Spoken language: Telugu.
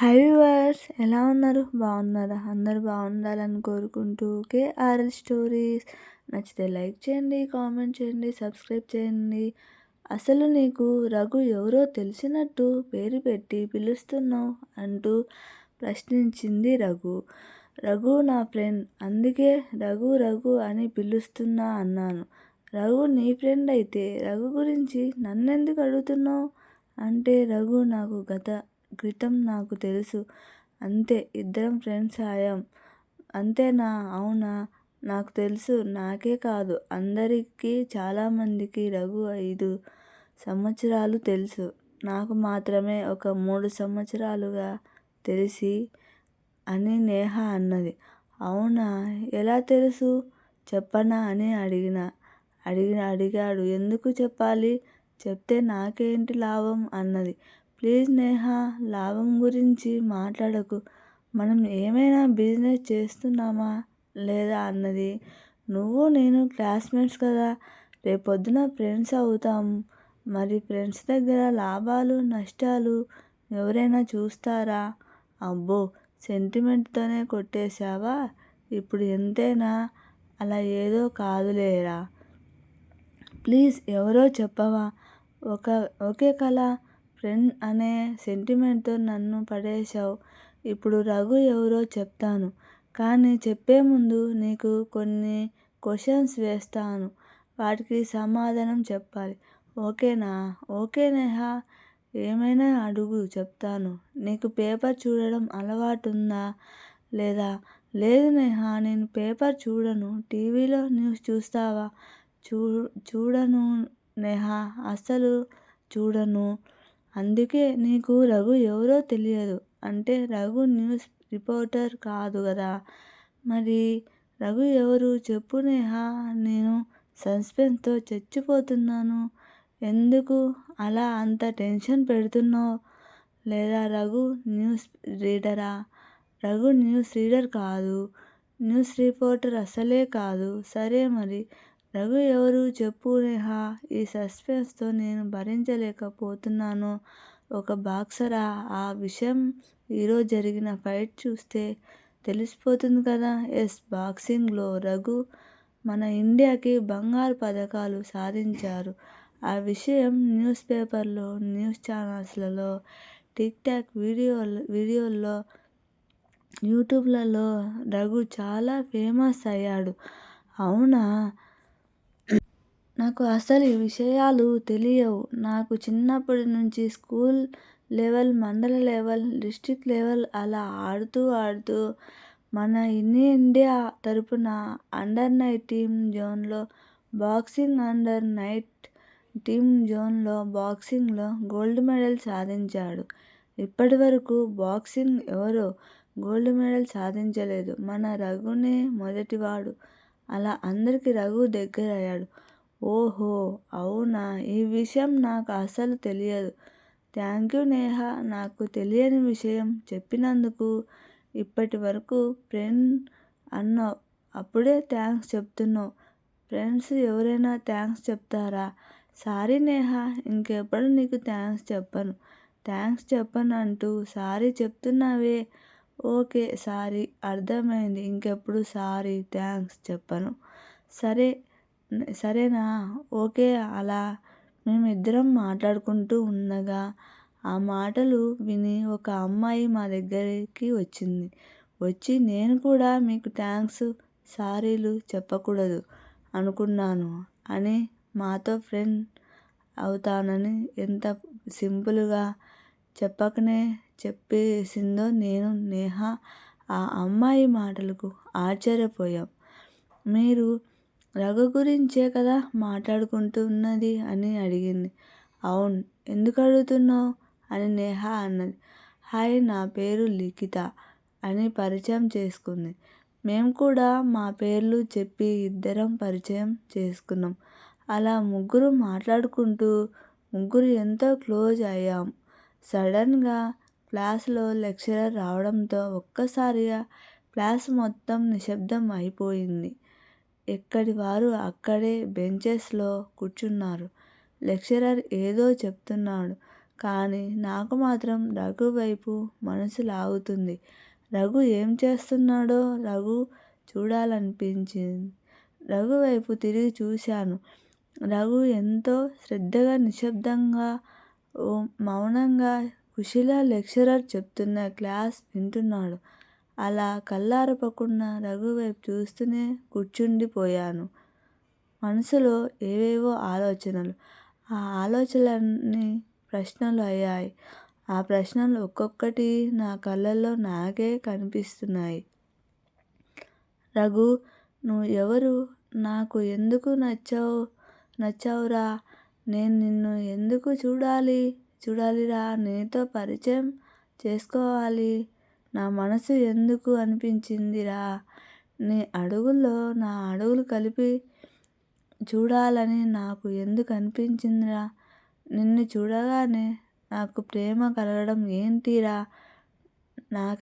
హాయ్ వ్యూవర్స్, ఎలా ఉన్నారు? బాగున్నారా? అందరూ బాగుండాలని కోరుకుంటూ కేఆర్ఎల్ స్టోరీస్ నచ్చితే లైక్ చేయండి, కామెంట్ చేయండి, సబ్స్క్రైబ్ చేయండి. అసలు నీకు రఘు ఎవరో తెలిసినట్టు పేరు పెట్టి పిలుస్తున్నావు అంటూ ప్రశ్నించింది రఘు. రఘు నా ఫ్రెండ్, అందుకే రఘు రఘు అని పిలుస్తున్నా అన్నాను. రఘు నీ ఫ్రెండ్ అయితే రఘు గురించి నన్నెందుకు అడుగుతున్నావు అంటే, రఘు నాకు క్రితం నాకు తెలుసు, అంతే, ఇద్దరం ఫ్రెండ్స్ అయ్యాం అంతేనా? అవునా? నాకు తెలుసు, నాకే కాదు అందరికీ, చాలామందికి రఘు 5 సంవత్సరాలు తెలుసు. నాకు మాత్రమే ఒక 3 సంవత్సరాలుగా తెలిసి అని నేహ అన్నది. అవునా? ఎలా తెలుసు? చెప్పనా అని అడిగాడు. ఎందుకు చెప్పాలి? చెప్తే నాకేంటి లాభం అన్నది. ప్లీజ్ నేహ, లాభం గురించి మాట్లాడకు, మనం ఏమైనా బిజినెస్ చేస్తున్నామా లేదా అన్నది. నువ్వు నేను క్లాస్మేట్స్ కదా, రేపొద్దున ఫ్రెండ్స్ అవుతాం. మరి ఫ్రెండ్స్ దగ్గర లాభాలు నష్టాలు ఎవరైనా చూస్తారా? అబ్బో, సెంటిమెంట్తోనే కొట్టేశావా? ఇప్పుడు ఎంతైనా అలా ఏదో కాదులేరా, ప్లీజ్ ఎవరో చెప్పవా? ఓకే కళ, ఫ్రెండ్ అనే సెంటిమెంట్తో నన్ను పడేశావు. ఇప్పుడు రఘు ఎవరో చెప్తాను, కానీ చెప్పే ముందు నీకు కొన్ని క్వశ్చన్స్ వేస్తాను, వాటికి సమాధానం చెప్పాలి. ఓకేనా? ఓకే నేహ, ఏమైనా అడుగు చెప్తాను. నీకు పేపర్ చూడడం అలవాటుందా లేదా? లేదు నేహ, నేను పేపర్ చూడను. టీవీలో న్యూస్ చూస్తావా? చూడను నేహ, అస్సలు చూడను. అందుకే నీకు రఘు ఎవరో తెలియదు అంటే, రఘు న్యూస్ రిపోర్టర్ కాదు కదా. మరి రఘు ఎవరు చెప్పు నేహ, నేను సస్పెన్స్తో చచ్చిపోతున్నాను. ఎందుకు అలా అంత టెన్షన్ పెడుతున్నావు? లేదా రఘు న్యూస్ రీడరా? రఘు న్యూస్ రీడర్ కాదు, న్యూస్ రిపోర్టర్ అసలే కాదు. సరే మరి రఘు ఎవరు చెప్పు నేహ, ఈ సస్పెన్స్తో నేను భరించలేకపోతున్నాను. ఒక బాక్సరా? ఆ విషయం ఈరోజు జరిగిన ఫైట్ చూస్తే తెలిసిపోతుంది కదా. ఎస్, బాక్సింగ్లో రఘు మన ఇండియాకి బంగారు పథకాలు సాధించారు. ఆ విషయం న్యూస్ పేపర్లో, న్యూస్ ఛానల్స్లలో, టిక్ టాక్ వీడియోల్లో, యూట్యూబ్లలో రఘు చాలా ఫేమస్ అయ్యాడు. అవునా? నాకు అసలు ఈ విషయాలు తెలియవు. నాకు చిన్నప్పటి నుంచి స్కూల్ లెవెల్, మండల లెవెల్, డిస్ట్రిక్ట్ లెవెల్ అలా ఆడుతూ మన ఇండియా తరపున అండర్ 19 జోన్లో బాక్సింగ్, అండర్ 19 జోన్లో బాక్సింగ్లో గోల్డ్ మెడల్ సాధించాడు. ఇప్పటి వరకు బాక్సింగ్ ఎవరో గోల్డ్ మెడల్ సాధించలేదు. మన రఘునే మొదటివాడు. అలా అందరికీ రఘు దగ్గర అయ్యాడు. ఓహో అవునా, ఈ విషయం నాకు అసలు తెలియదు. థ్యాంక్ యూ నేహ, నాకు తెలియని విషయం చెప్పినందుకు. ఇప్పటి వరకు ఫ్రెండ్ అన్నావు, అప్పుడే థ్యాంక్స్ చెప్తున్నావు. ఫ్రెండ్స్ ఎవరైనా థ్యాంక్స్ చెప్తారా? సారీ నేహ, ఇంకెప్పుడు నీకు థ్యాంక్స్ చెప్పను అంటూ సారీ చెప్తున్నావే. ఓకే సారీ, అర్థమైంది, ఇంకెప్పుడు సారీ థ్యాంక్స్ చెప్పను. సరేనా? ఓకే. అలా మేమిద్దరం మాట్లాడుకుంటూ ఉండగా ఆ మాటలు విని ఒక అమ్మాయి మా దగ్గరికి వచ్చి నేను కూడా మీకు థ్యాంక్స్, సారీలు చెప్పకూడదు అనుకున్నాను అని, మాతో ఫ్రెండ్ అవుతానని ఎంత సింపుల్గా చెప్పకనే చెప్పేసిందో నేను, నేహ ఆ అమ్మాయి మాటలకు ఆశ్చర్యపోయాం. మీరు రఘు గురించే కదా మాట్లాడుకుంటున్నది అని అడిగింది. అవును, ఎందుకు అడుగుతున్నావు అని నేహ అన్నది. హాయ్, నా పేరు లిఖిత అని పరిచయం చేసుకుంది. మేము కూడా మా పేర్లు చెప్పి ఇద్దరం పరిచయం చేసుకున్నాం. అలా ముగ్గురు మాట్లాడుకుంటూ ముగ్గురు ఎంతో క్లోజ్ అయ్యాం. సడన్గా క్లాస్లో లెక్చరర్ రావడంతో ఒక్కసారిగా క్లాస్ మొత్తం నిశ్శబ్దం అయిపోయింది. ఎక్కడి వారు అక్కడే బెంచెస్లో కూర్చున్నారు. లెక్చరర్ ఏదో చెప్తున్నాడు, కానీ నాకు మాత్రం రఘు వైపు మనసు లాగుతుంది. రఘు ఏం చేస్తున్నాడో రఘు చూడాలనిపించింది. రఘు వైపు తిరిగి చూశాను. రఘు ఎంతో శ్రద్ధగా, నిశ్శబ్దంగా, మౌనంగా కుశిల లెక్చరర్ చెప్తున్న క్లాస్ వింటున్నాడు. అలా కళ్ళార్పకుండా రఘు వైపు చూస్తూనే కూర్చుండిపోయాను. మనసులో ఏవేవో ఆలోచనలు. ఆ ఆలోచనలన్నీ ప్రశ్నలు అయ్యాయి. ఆ ప్రశ్నలు ఒక్కొక్కటి నా కళ్ళల్లో నాకే కనిపిస్తున్నాయి. రఘు, నువ్వు ఎవరు? నాకు ఎందుకు నచ్చావురా? నేను నిన్ను ఎందుకు చూడాలిరా? నీతో పరిచయం చేసుకోవాలి నా మనసు ఎందుకు అనిపించిందిరా? నీ అడుగుల్లో నా అడుగులు కలిపి చూడాలని నాకు ఎందుకు అనిపించిందిరా? నిన్ను చూడగానే నాకు ప్రేమ కలగడం ఏంటిరా? నాకు